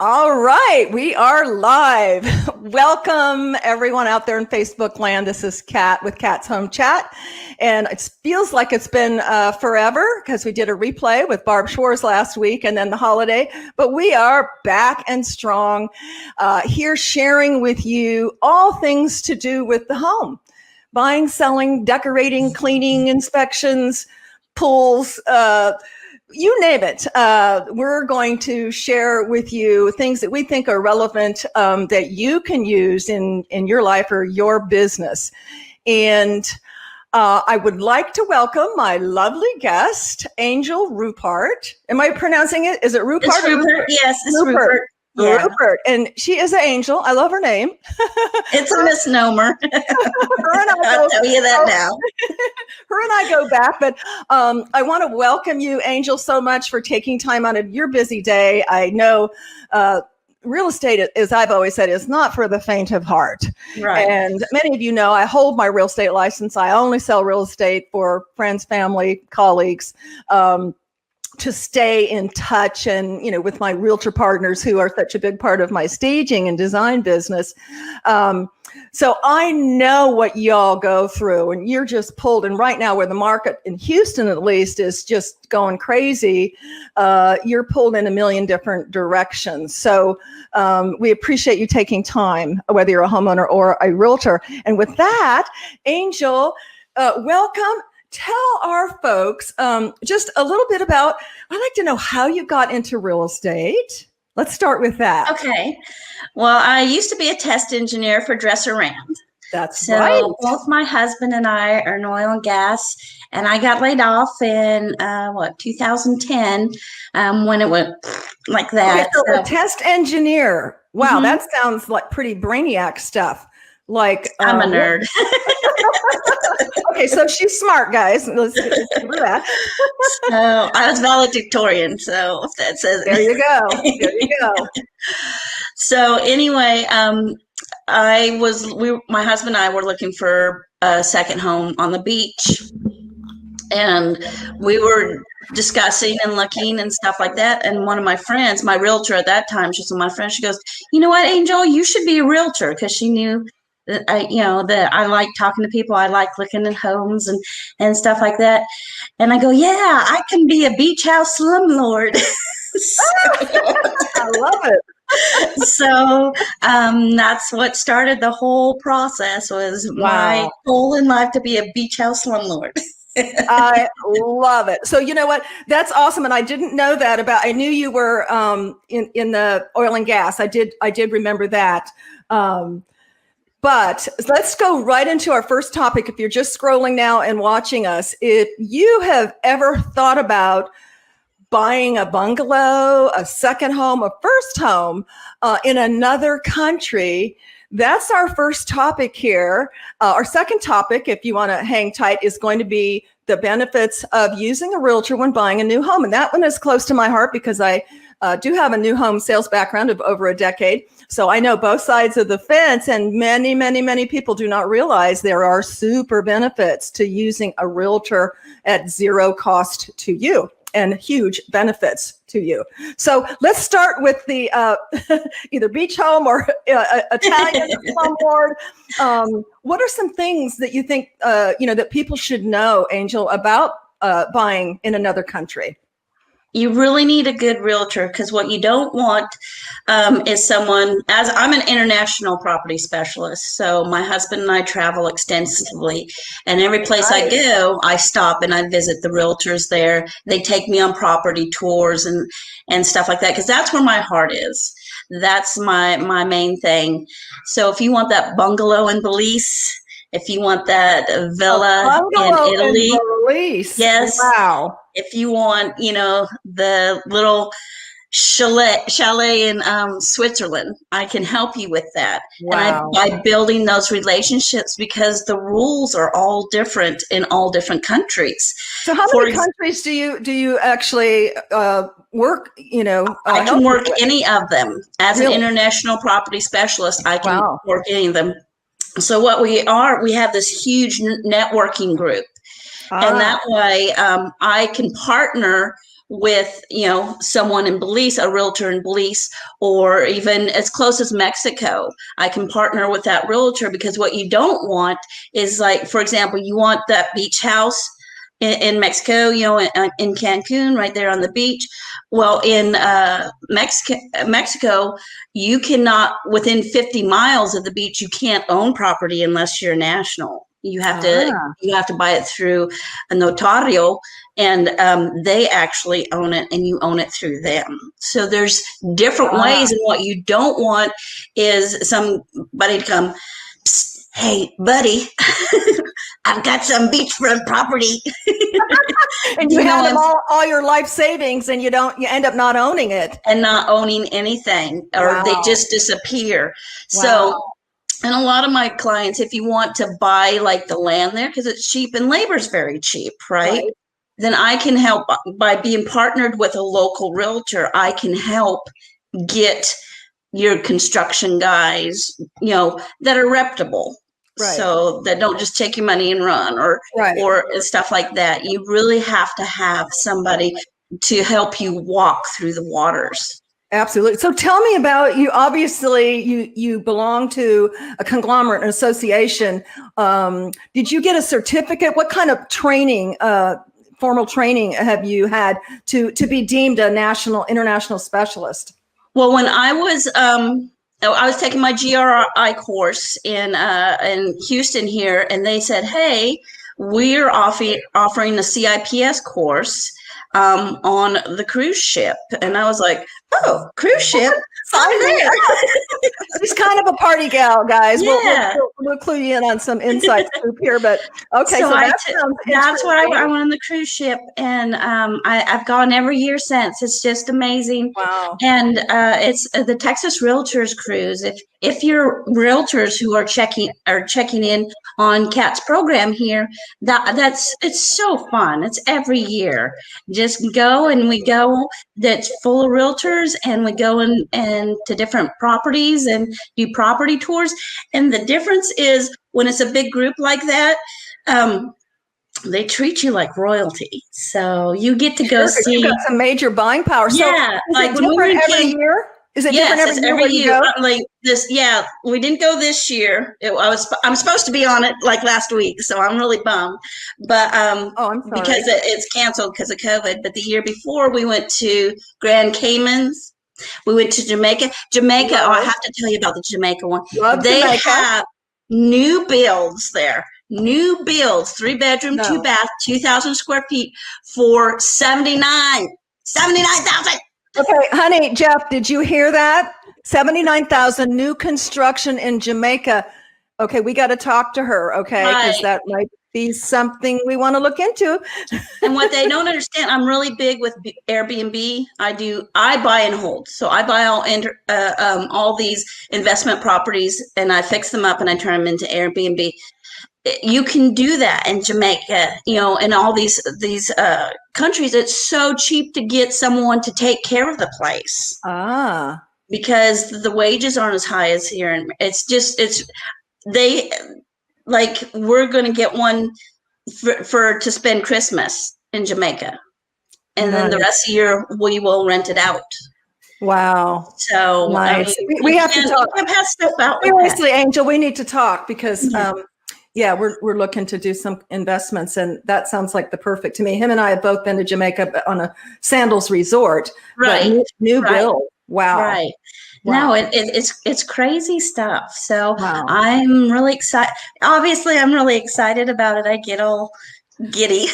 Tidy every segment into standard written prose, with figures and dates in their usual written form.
All right, we are live. Welcome everyone out there in Facebook land. This is Kat with Kat's Home Chat. And it feels like it's been forever because we did a replay with Barb Schwartz last week and then the holiday. But we are back and strong here sharing with you all things to do with the home. Buying, selling, decorating, cleaning, inspections, pools, you name it. We're going to share with you things that we think are relevant that you can use in your life or your business. And I would like to welcome my lovely guest, Angel Rupert. Am I pronouncing it? Is it Rupert? It's Rupert. Yes, it's Rupert. Yeah. Rupert. And she is an angel. I love her name. It's a misnomer. I'll tell you that now. Her and I go back, but I want to welcome you, Angel, so much for taking time out of your busy day. I know real estate, as I've always said, is not for the faint of heart. Right. And many of you know I hold my real estate license. I only sell real estate for friends, family, colleagues. To stay in touch and, with my realtor partners who are such a big part of my staging and design business. So I know what y'all go through and you're just pulled. And right now where the market in Houston, at least, is just going crazy, you're pulled in a million different directions. So we appreciate you taking time, whether you're a homeowner or a realtor. And with that, Angel, welcome. Tell our folks just a little bit about, I'd like to know how you got into real estate. Let's start with that. Okay. Well, I used to be a test engineer for Dresser Rand. That's so right. Both my husband and I are in oil and gas, and I got laid off in 2010 when it went like that. Okay, so a test engineer. Wow, mm-hmm. That sounds like pretty brainiac stuff. Like I'm a nerd. Okay, so she's smart, guys. Let's do that. So I was valedictorian. So if that says there you go. There you go. So anyway, my husband and I were looking for a second home on the beach, and we were discussing and looking and stuff like that. And one of my friends, my realtor at that time, she's my friend. She goes, "You know what, Angel? You should be a realtor," because she knew that I like talking to people. I like looking at homes and stuff like that. And I go, yeah, I can be a beach house slumlord. I love it. So that's what started the whole process, was my goal in life to be a beach house slumlord. I love it. So you know what? That's awesome. And I didn't know that about, I knew you were in the oil and gas. I did remember that. But let's go right into our first topic. If you're just scrolling now and watching us, if you have ever thought about buying a bungalow, a second home, a first home in another country, that's our first topic here. Our second topic, if you want to hang tight, is going to be the benefits of using a realtor when buying a new home. And that one is close to my heart because I do have a new home sales background of over a decade. So I know both sides of the fence, and many, many, many people do not realize there are super benefits to using a realtor at zero cost to you and huge benefits to you. So let's start with the either beach home or Italian slumlord. What are some things that you think, that people should know, Angel, about buying in another country? You really need a good realtor, because what you don't want is someone, as I'm an international property specialist, so my husband and I travel extensively, and every place I go, I stop and I visit the realtors there. They take me on property tours and stuff like that, because that's where my heart is. That's my main thing. So if you want that bungalow in Belize, if you want that villa in Italy, yes. Wow. If you want, the little chalet in Switzerland, I can help you with that. Wow. And by building those relationships, because the rules are all different in all different countries. So how many countries do you actually work? I can work any of them. As an international property specialist, I can work any of them. So what we have this huge networking group. And that way I can partner with, someone in Belize, a realtor in Belize, or even as close as Mexico. I can partner with that realtor, because what you don't want is, like, for example, you want that beach house in Mexico, in Cancun, right there on the beach. Well, in Mexico, you cannot, within 50 miles of the beach, you can't own property unless you're national. You have to buy it through a notario, and they actually own it, and you own it through them. So there's different ways, and what you don't want is somebody to come, hey, buddy, I've got some beachfront property. And you had them all your life savings, and you end up not owning it. And not owning anything, or they just disappear. Wow. So, and a lot of my clients, if you want to buy like the land there, because it's cheap and labor is very cheap, right? Then I can help by being partnered with a local realtor. I can help get your construction guys, that are reputable. Right. So that don't just take your money and run, or stuff like that. You really have to have somebody to help you walk through the waters. Absolutely. So tell me about you. Obviously, you belong to a conglomerate, an association. Did you get a certificate? What kind of training, formal training, have you had to be deemed a international specialist? Well, when I was taking my GRI course in Houston here, and they said, hey, we're offering a CIPS course on the cruise ship. And I was like, oh, cruise ship? She's kind of a party gal, guys. Yeah. We'll clue you in on some insight scoop here, but okay. So that's why I went on the cruise ship, and I've gone every year since. It's just amazing. Wow. And it's the Texas Realtors Cruise. If you're realtors who are checking in on Kat's program here, it's so fun. It's every year. Just go, and we go. That's full of realtors, and we go and to different properties and do property tours. And the difference is, when it's a big group like that, they treat you like royalty. So you get to go see. You've got some major buying power. Yeah, so is it different every year? Is it different every year? Like this, yeah. We didn't go this year. I'm supposed to be on it like last week, so I'm really bummed. But I'm sorry. Because it's canceled because of COVID. But the year before, we went to Grand Caymans. We went to Jamaica. I have to tell you about the Jamaica one. They have new builds there. New builds, 3-bedroom, 2-bath, 2,000 square feet for $79,000. Okay, honey, Jeff, did you hear that? 79,000 new construction in Jamaica. Okay, we got to talk to her, okay? Because that might be something we want to look into. And what they don't understand, I'm really big with Airbnb. I buy and hold. So I buy all these investment properties, and I fix them up, and I turn them into Airbnb. You can do that in Jamaica, and all these countries. It's so cheap to get someone to take care of the place. Because the wages aren't as high as here, and we're going to get one to spend Christmas in Jamaica, and then the rest of the year we will rent it out. Wow. So nice. We have to talk. Seriously, Angel, we need to talk, because we're looking to do some investments, and that sounds like the perfect to me. Him and I have both been to Jamaica on a sandals resort. Right. New build. Wow. Right. Wow. No, it's crazy stuff. So I'm really excited. Obviously, I'm really excited about it. I get all giddy.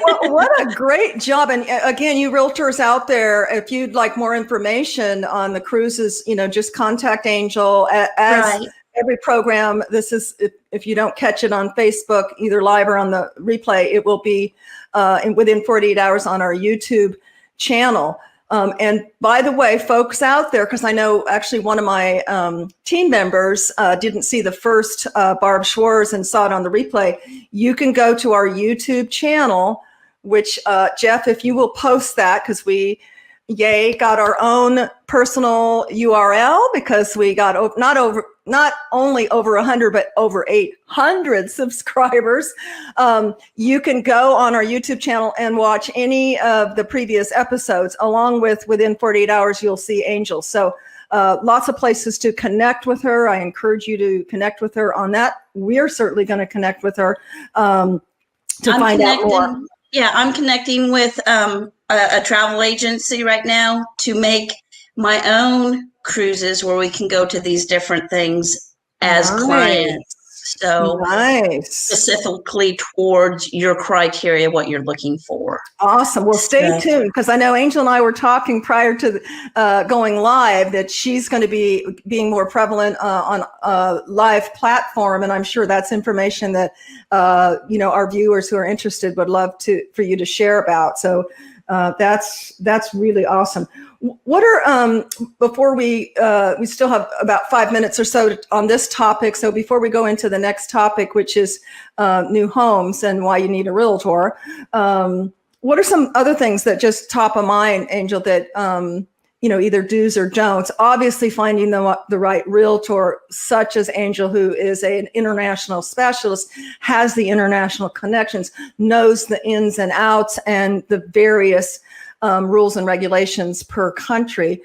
Well, what a great job. And again, you realtors out there, if you'd like more information on the cruises, just contact Angel. As every program, this is, if you don't catch it on Facebook, either live or on the replay, it will be within 48 hours on our YouTube channel. And by the way, folks out there, because I know actually one of my team members didn't see the first Barb Schwartz and saw it on the replay, you can go to our YouTube channel, which Jeff, if you will post that, because we got our own personal URL, because we got not not only over 100, but over 800 subscribers. You can go on our YouTube channel and watch any of the previous episodes, along with within 48 hours, you'll see Angel. So lots of places to connect with her. I encourage you to connect with her on that. We're certainly going to connect with her to find out more. Yeah, I'm connecting with a travel agency right now to make my own cruises where we can go to these different things as clients. So specifically towards your criteria, what you're looking for. Awesome. Well, stay tuned, because I know Angel and I were talking prior to going live that she's going to be being more prevalent on a live platform. And I'm sure that's information that, our viewers who are interested would love for you to share about. So that's really awesome. What are, before we still have about 5 minutes or so on this topic. So before we go into the next topic, which is new homes and why you need a realtor, what are some other things that just top of mind, Angel, that, either do's or don'ts? Obviously finding the right realtor, such as Angel, who is an international specialist, has the international connections, knows the ins and outs and the various rules and regulations per country.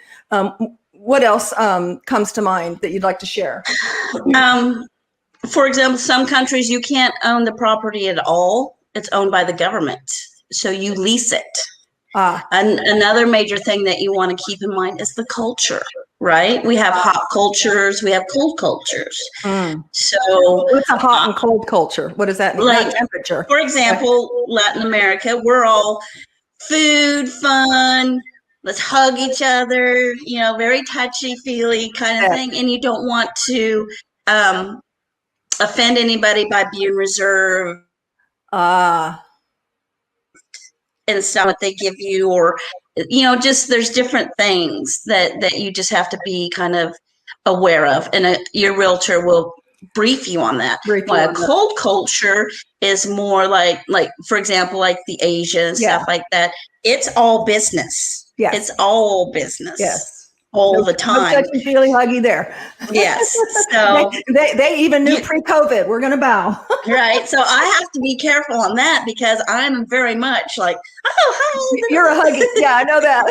What else comes to mind that you'd like to share? For example, some countries you can't own the property at all. It's owned by the government. So you lease it. And another major thing that you want to keep in mind is the culture, right? We have hot cultures, we have cold cultures. So what's a hot and cold culture? What does that mean? Like temperature. For example, Latin America, we're all food, fun, let's hug each other, very touchy-feely kind of thing. And you don't want to offend anybody by being reserved. And stuff that they give you, or, just there's different things that you just have to be kind of aware of. And your realtor will brief you on that. While a cold culture is more like, for example, like the Asian stuff like that. It's all business. Yes. It's all business. Yes. All the time. No touchy feely huggy there. Yes. So they even knew pre-COVID, we're going to bow. Right. So I have to be careful on that, because I'm very much like, oh, hi. You're a huggy. Yeah, I know that.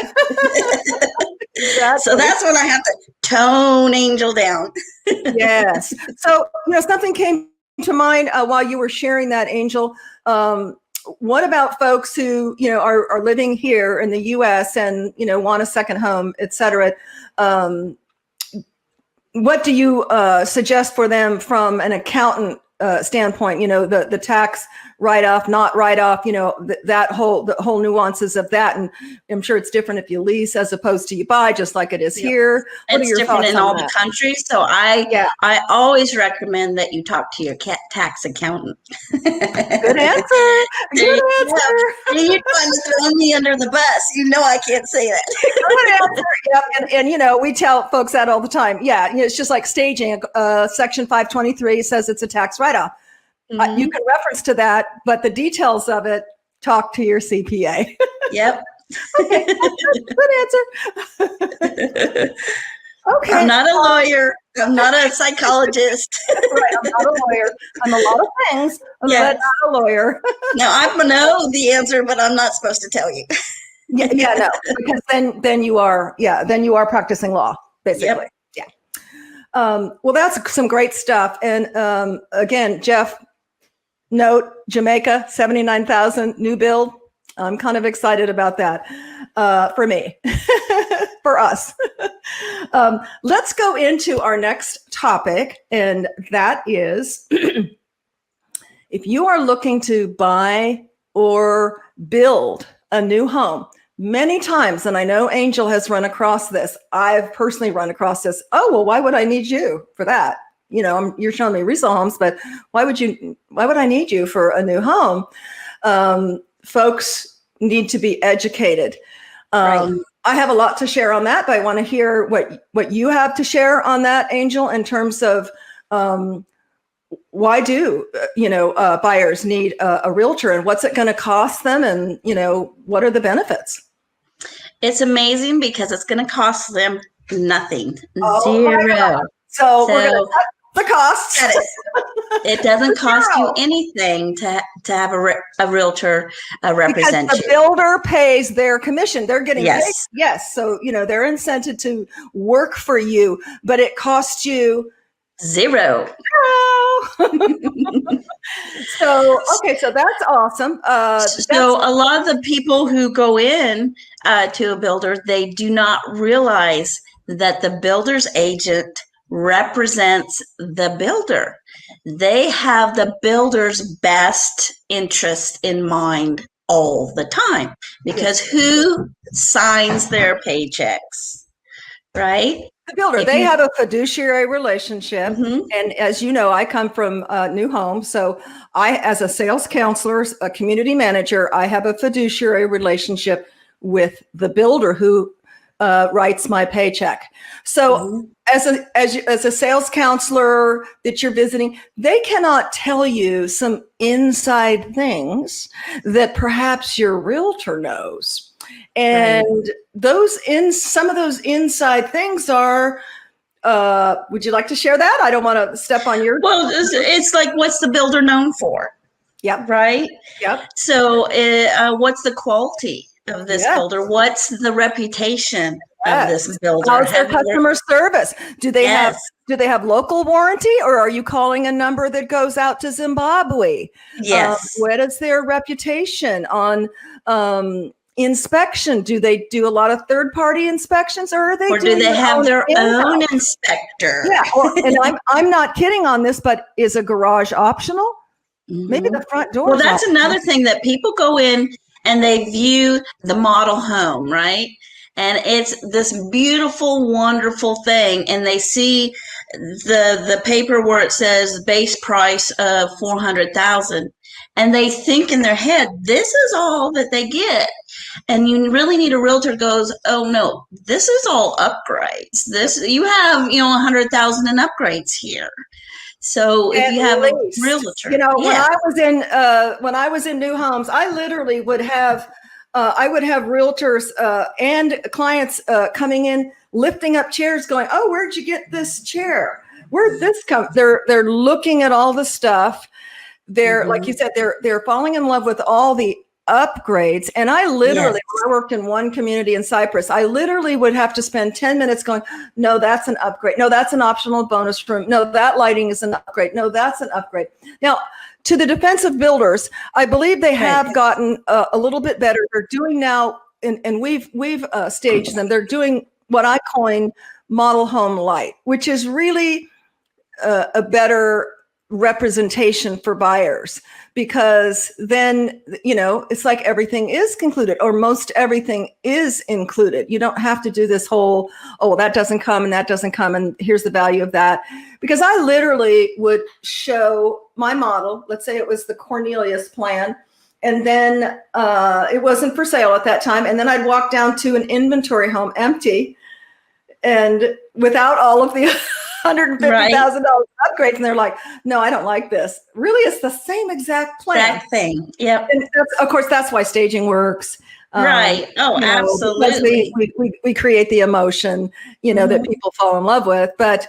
Exactly. So that's when I have to tone Angel down. Yes. So, something came to mind while you were sharing that, Angel. What about folks who, are living here in the U.S. and, want a second home, et cetera? What do you suggest for them from an accountant standpoint? The tax write-off, not write-off, the whole nuances of that. And I'm sure it's different if you lease as opposed to you buy, just like it is here. What it's different in all the countries. So I always recommend that you talk to your tax accountant. Good answer. Good answer. You're trying to throw me under the bus. I can't say that. Good answer. Yep. And we tell folks that all the time. Yeah. It's just like staging. Section 523 says it's a tax write-off. You can reference to that, but the details of it, talk to your CPA. Yep. Okay, good answer. Okay. I'm not a lawyer. I'm not a psychologist. Right, I'm not a lawyer. I'm a lot of things, but not a lawyer. Now, I know the answer, but I'm not supposed to tell you. No, because then you are practicing law, basically. Yep. Yeah. Well, that's some great stuff. And again, Jeff, note Jamaica, 79,000 new build. I'm kind of excited about that for me, for us. Let's go into our next topic, and that is if you are looking to buy or build a new home. Many times, and I know Angel has run across this, I've personally run across this. Oh, well, why would I need you for that? You're showing me resale homes, but why would I need you for a new home? Folks need to be educated. Right. I have a lot to share on that, but I want to hear what you have to share on that, Angel, in terms of why do buyers need a realtor, and what's it going to cost them, and what are the benefits? It's amazing because it's going to cost them nothing. Oh, Zero. So we're going to cut the costs. Cut it. It doesn't cost you anything to have a realtor represent because the you. builder pays their commission. They're getting paid. Yes. Yes. So, they're incented to work for you, but it costs you zero. So, okay. So that's awesome. So a lot of the people who go in to a builder, they do not realize that the builder's agent represents the builder. They have the builder's best interest in mind all the time, because who signs their paychecks, right? The builder. They have a fiduciary relationship. And as you know, I come from new homes. So I, as a sales counselor, a community manager, I have a fiduciary relationship with the builder who writes my paycheck. So as a sales counselor that you're visiting, they cannot tell you some inside things that perhaps your realtor knows. And some of those inside things are, would you like to share that? I don't want to step on your. Well, it's like, what's the builder known for? Yep. Right. Yep. So what's the quality of this builder? What's the reputation of this builder? How's their customer service? Do they have local warranty, or are you calling a number that goes out to Zimbabwe? Yes. What is their reputation on inspection? Do they do a lot of third-party inspections, or are they? Or do they have their own inspector? Yeah. And I'm not kidding on this, but is a garage optional? Maybe the front door. Well, that's another thing, that people go in and they view the model home, right? And it's this beautiful, wonderful thing. And they see the paper where it says base price of $400,000. And they think in their head, this is all that they get. And you really need a realtor who goes, oh no, this is all upgrades. You have, $100,000 in upgrades here. So if you have a realtor, when I was in new homes, I literally would have realtors and clients coming in, lifting up chairs, going, "Oh, where'd you get this chair? Where'd this come?" They're looking at all the stuff. They're like you said, they're falling in love with all the upgrades. And I literally, when I worked in one community in Cyprus, I literally would have to spend 10 minutes going, no, that's an upgrade. No, that's an optional bonus room. No, that lighting is an upgrade. No, that's an upgrade. Now, to the defense of builders, I believe they have gotten a little bit better. They're doing now, and we've staged them. They're doing what I coin model home light, which is really a better representation for buyers, because then, it's like everything is included, or most everything is included. You don't have to do this whole, oh, that doesn't come and that doesn't come, and here's the value of that. Because I literally would show my model, let's say it was the Cornelius plan, and then it wasn't for sale at that time. And then I'd walk down to an inventory home empty and without all of the $150,000 upgrades, and they're like, "No, I don't like this." Really, it's the same exact plan. Exact thing. Yep. And of course, that's why staging works. Right. Oh, absolutely. We create the emotion, that people fall in love with. But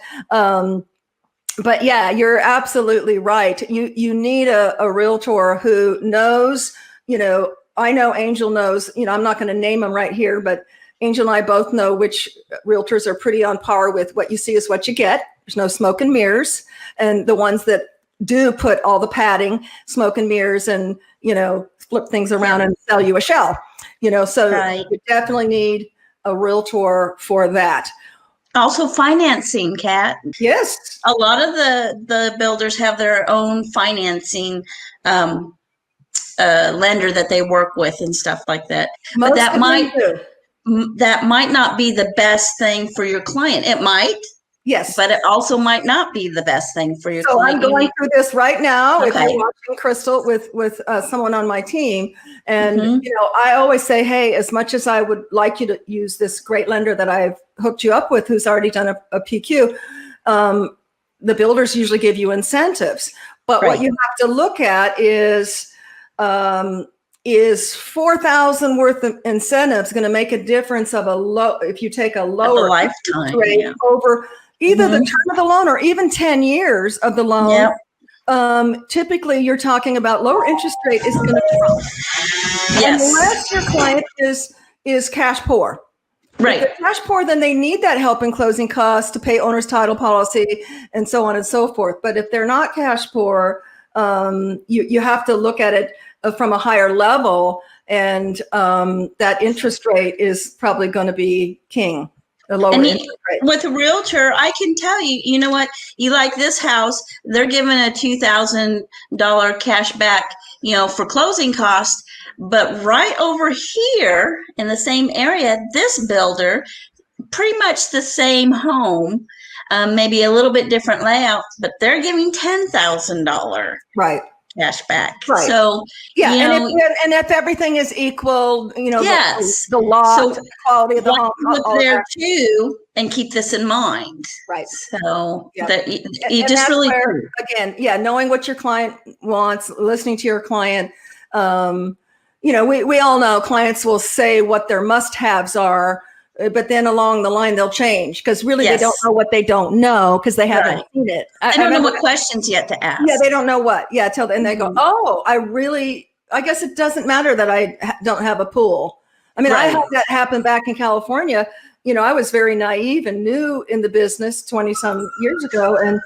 yeah, you're absolutely right. You need a realtor who knows. I know Angel knows. I'm not going to name them right here, but Angel and I both know which realtors are pretty on par with what you see is what you get. There's no smoke and mirrors. And the ones that do put all the padding, smoke and mirrors, and, flip things around and sell you a shell, so you definitely need a realtor for that. Also financing, Kat. Yes. A lot of the builders have their own financing lender that they work with and stuff like that. Most but that might do. That might not be the best thing for your client. It might. Yes. But it also might not be the best thing for your client. So I'm going through this right now. Okay. If you're watching, Crystal, with someone on my team. And, I always say, hey, as much as I would like you to use this great lender that I've hooked you up with, who's already done a PQ, the builders usually give you incentives. But what you have to look at is $4,000 worth of incentives going to make a difference of if you take a lower lifetime rate over either the term of the loan or even 10 years of the loan. Yep. Typically you're talking about lower interest rate is going to trump. Yes. Unless your client is cash poor. Right. If they're cash poor, then they need that help in closing costs to pay owner's title policy and so on and so forth. But if they're not cash poor, you have to look at it from a higher level, and that interest rate is probably going to be king. The lower interest rate. With a realtor, I can tell you, you know what, you like this house, they're giving a $2,000 cash back, for closing costs. But right over here in the same area, this builder, pretty much the same home, maybe a little bit different layout, but they're giving $10,000 right cash back. Right. So yeah, and if everything is equal, yes, the lot, so the quality of the home, look there too, and keep this in mind. Right. So yeah. that you and just really again, knowing what your client wants, listening to your client. We all know clients will say what their must-haves are, but then along the line they'll change because really they don't know what they don't know because they haven't seen it. I don't know what questions yet to ask. Yeah, they don't know what. Yeah, till then they go, oh, I guess it doesn't matter that I don't have a pool. I mean, I had that happen back in California. I was very naive and new in the business 20 some years ago, and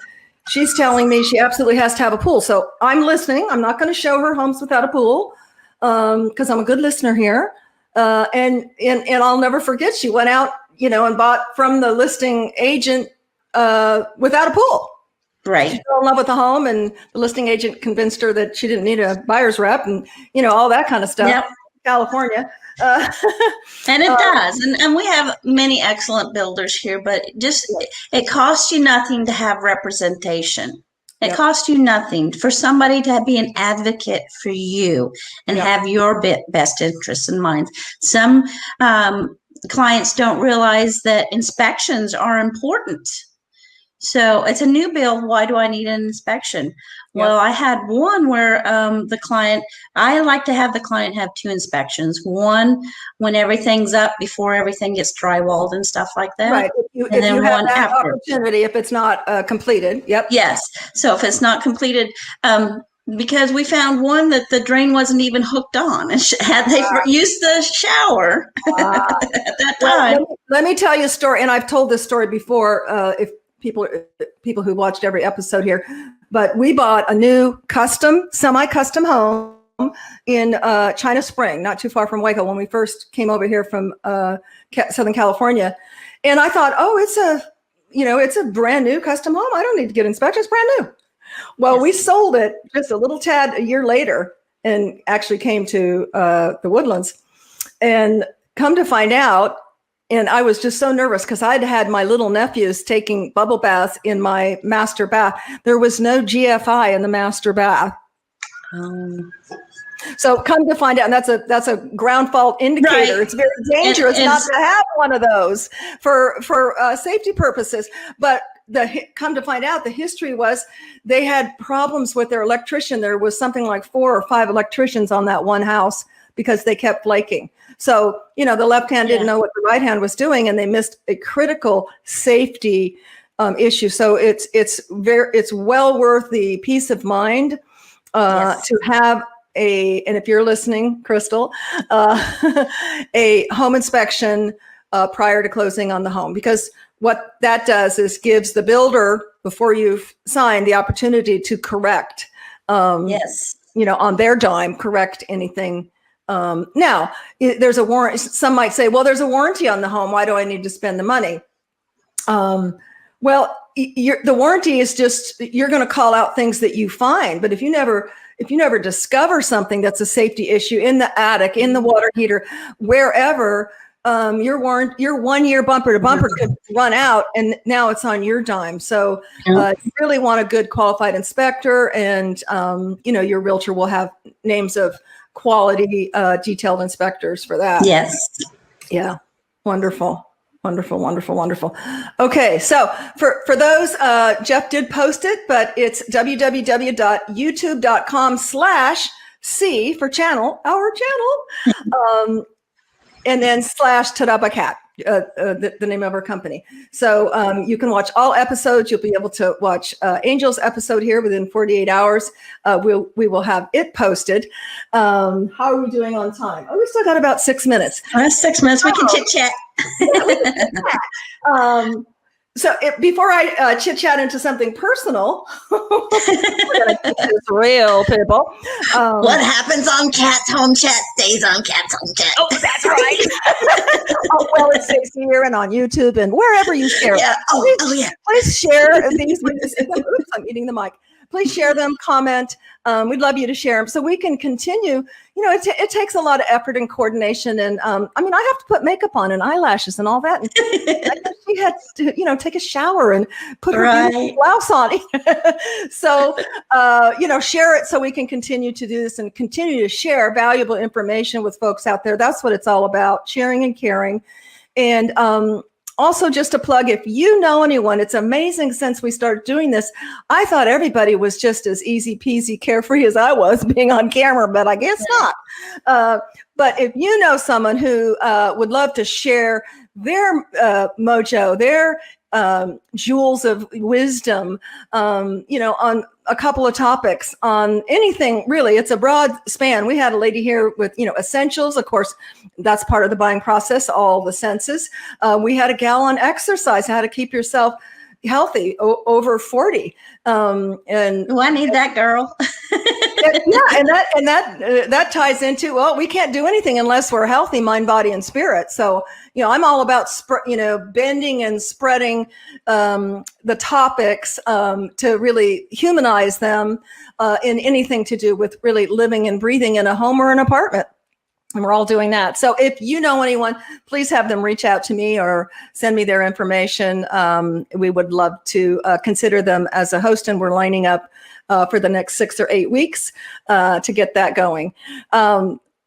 she's telling me she absolutely has to have a pool. So I'm listening. I'm not going to show her homes without a pool because I'm a good listener here. And I'll never forget, she went out, and bought from the listing agent without a pool. Right. She fell in love with the home, and the listing agent convinced her that she didn't need a buyer's rep and, all that kind of stuff. Yep. California. And it does. And we have many excellent builders here, but it costs you nothing to have representation. It costs you nothing for somebody to be an advocate for you and have your best interests in mind. Some clients don't realize that inspections are important. So it's a new build. Why do I need an inspection? Well, I had one where I like to have the client have 2 inspections. One when everything's up before everything gets drywalled and stuff like that. Right. If you have that opportunity, if it's not completed. Yep. Yes. So if it's not completed, because we found one that the drain wasn't even hooked on, and had they used the shower at that time. Well, let me tell you a story, and I've told this story before. If people who watched every episode here, but we bought a new semi-custom home in China Spring, not too far from Waco, when we first came over here from Southern California. And I thought, oh, it's a brand new custom home. I don't need to get inspections, brand new. Well, we sold it just a little tad a year later and actually came to the Woodlands, and come to find out, and I was just so nervous because I'd had my little nephews taking bubble baths in my master bath. There was no GFI in the master bath. So come to find out, and that's a ground fault indicator. Right. It's very dangerous not to have one of those for safety purposes. But come to find out, the history was they had problems with their electrician. There was something like 4 or 5 electricians on that one house because they kept flaking. So, the left hand didn't know what the right hand was doing, and they missed a critical safety issue. So it's well worth the peace of mind to have and if you're listening, Crystal, a home inspection prior to closing on the home, because what that does is gives the builder, before you've signed, the opportunity to correct, on their dime, correct anything. Now, there's a warranty. Some might say, well, there's a warranty on the home. Why do I need to spend the money? Well, the warranty is just, you're going to call out things that you find. But if you never discover something that's a safety issue in the attic, in the water heater, wherever, your 1 year bumper to bumper could run out, and now it's on your dime. So you really want a good qualified inspector, and your realtor will have names of quality detailed inspectors for that. Yes. Yeah. Wonderful. Okay, so for those, Jeff did post it, but it's www.youtube.com/C for channel, our channel, and then /Tadaba Cat. the name of our company. So you can watch all episodes. You'll be able to watch Angel's episode here within 48 hours. We will have it posted. How are we doing on time? Oh, we still got about 6 minutes. 6 minutes. We can chit chat. So before I chit chat into something personal, we're gonna keep this real, people. What happens on Cat's Home Chat stays on Cat's Home Chat. Oh, that's right. Oh, well, it stays here and on YouTube and wherever you share. Yeah. Yeah. Please share these. Oops, I'm eating the mic. Please share them, comment. We'd love you to share them so we can continue. It takes a lot of effort and coordination. And I have to put makeup on and eyelashes and all that. And she had to, take a shower and put her blouse on. So, share it so we can continue to do this and continue to share valuable information with folks out there. That's what it's all about, sharing and caring. And also, just a plug, if you know anyone, it's amazing since we started doing this. I thought everybody was just as easy peasy, carefree as I was being on camera, but I guess not. But if you know someone who would love to share their mojo, their jewels of wisdom, on a couple of topics on anything, really, it's a broad span. We had a lady here with, essentials. Of course, that's part of the buying process, all the senses. We had a gal on exercise, how to keep yourself healthy over 40. I need that, girl. and that ties into, well, we can't do anything unless we're healthy, mind, body, and spirit. So, I'm all about, bending and spreading the topics to really humanize them in anything to do with really living and breathing in a home or an apartment. And we're all doing that. So if you know anyone, please have them reach out to me or send me their information. We would love to consider them as a host, and we're lining up for the next 6 or 8 weeks to get that going.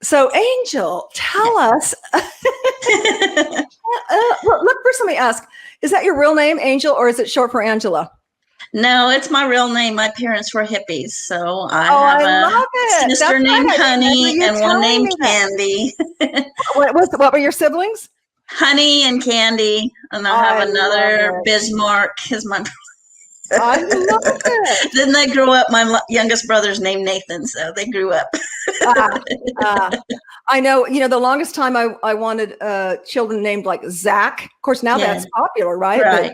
So Angel, tell us, look, first let me ask, is that your real name, Angel, or is it short for Angela? No, it's my real name. My parents were hippies, so I have a sister named Honey and one named Candy. What were your siblings? Honey and Candy, and I have another Bismarck. Is my I love it. Then they grew up. My youngest brother's named Nathan, so they grew up. I know, the longest time I wanted children named like Zach. Of course, now that's popular, right? Right.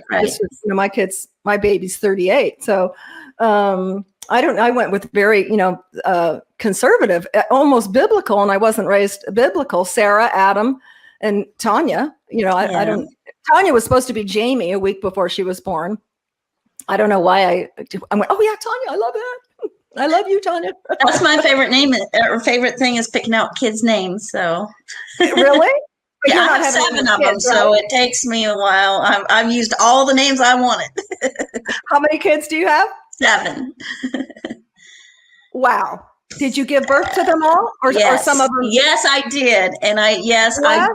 My baby's 38. So I went with very, conservative, almost biblical, and I wasn't raised biblical. Sarah, Adam, and Tanya. Tanya was supposed to be Jamie a week before she was born. I don't know why I went, oh yeah, Tanya, I love that. I love you, Tanya. That's my favorite name. Or favorite thing is picking out kids' names. So really? Yeah, I have 7 of them, so it takes me a while. I've used all the names I wanted. How many kids do you have? 7. Wow. Did you give birth to them all, or some of them? Yes, I did, and I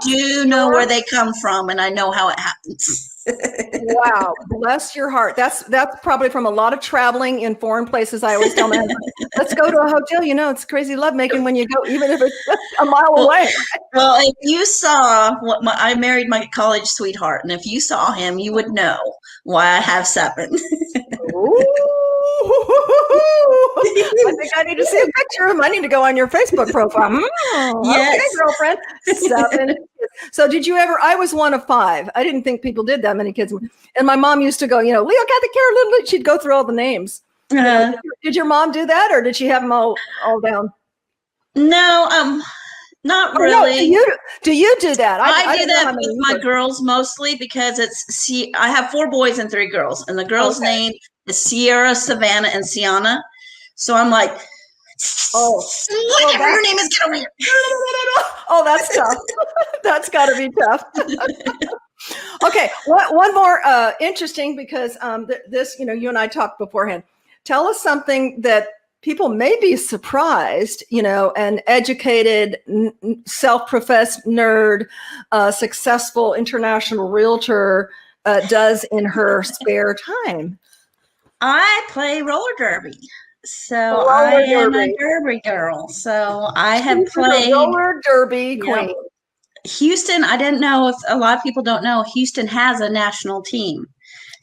do know where they come from, and I know how it happens. Wow, bless your heart. That's probably from a lot of traveling in foreign places. I always tell them, let's go to a hotel. It's crazy lovemaking when you go, even if it's a mile away. Well, if you saw I married my college sweetheart, and if you saw him, you would know why I have 7. I think I need to see a picture of him. I need to go on your Facebook profile. Yes. Okay, girlfriend. 7. So did you ever, I was one of 5. I didn't think people did that many kids. And my mom used to go, Leo got the care, little, she'd go through all the names. Did your mom do that, or did she have them all down? No, not really. No, do you do that? I do that with my girls mostly because I have 4 boys and 3 girls, and the girls' name is Sierra, Savannah, and Sienna. So I'm like, whatever her name is, get over here. Oh, that's tough. That's got to be tough. Okay, one more interesting, because this, you and I talked beforehand. Tell us something that people may be surprised, an educated, self-professed nerd, successful international realtor does in her spare time. I play roller derby. So I am a derby girl. So I have played roller derby queen. Houston, I didn't know if a lot of people don't know, Houston has a national team.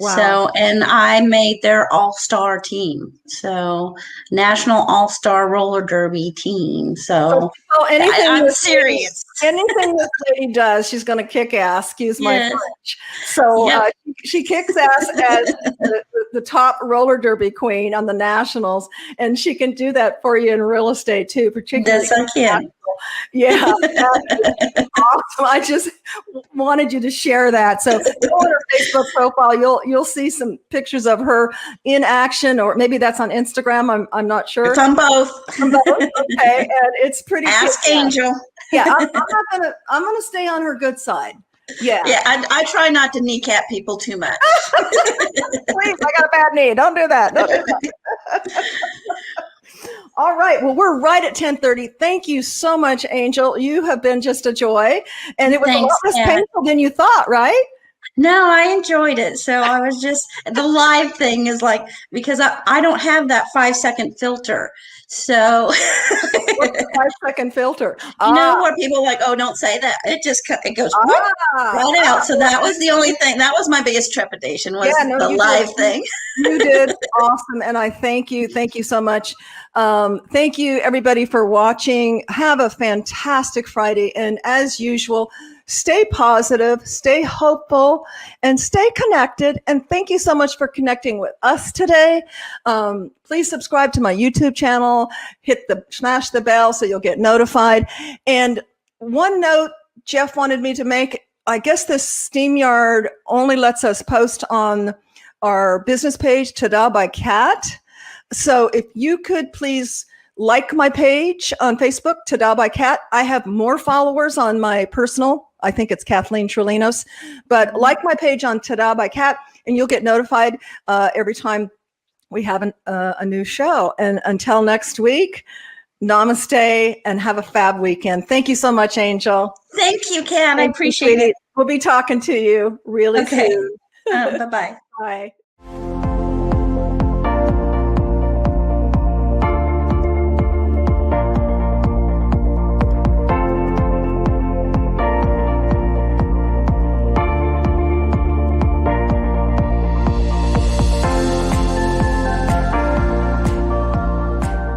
Wow. So, and I made their all-star team. So, national all-star roller derby team. So, I'm serious. Anything this lady does, she's going to kick ass. Excuse my French. So she kicks ass as the top roller derby queen on the nationals, and she can do that for you in real estate too, particularly. Yes, I can. Yeah, awesome. I just wanted you to share that. So go on her Facebook profile. You'll see some pictures of her in action, or maybe that's on Instagram. I'm not sure. It's on both. Okay, and it's pretty. Ask Angel. Yeah, I'm gonna stay on her good side. Yeah. Yeah, I try not to kneecap people too much. Please, I got a bad knee. Don't do that. Don't do that. All right. Well, we're right at 10:30. Thank you so much, Angel. You have been just a joy. And it was a lot less painful than you thought, right? No, I enjoyed it. So I was just, the live thing is like, because I don't have that 5-second filter. So what's the 5-second filter? You know where people are like, oh, don't say that. It goes right out. So that was the only thing. That was my biggest trepidation was the live thing. You did awesome. And I thank you. Thank you so much. Thank you everybody for watching. Have a fantastic Friday. And as usual, stay positive, stay hopeful, and stay connected. And thank you so much for connecting with us today. Please subscribe to my YouTube channel, smash the bell so you'll get notified. And one note Jeff wanted me to make, I guess this StreamYard only lets us post on our business page, Ta-Da by Kat. So if you could please like my page on Facebook, Ta-Da by Kat. I have more followers on my personal, I think it's Kathleen Trelinos, but like my page on Ta-Da by Kat, and you'll get notified every time we have a new show. And until next week, namaste and have a fab weekend. Thank you so much, Angel. Thank you, Kat. I appreciate it. We'll be talking to you really soon. Bye-bye. Bye.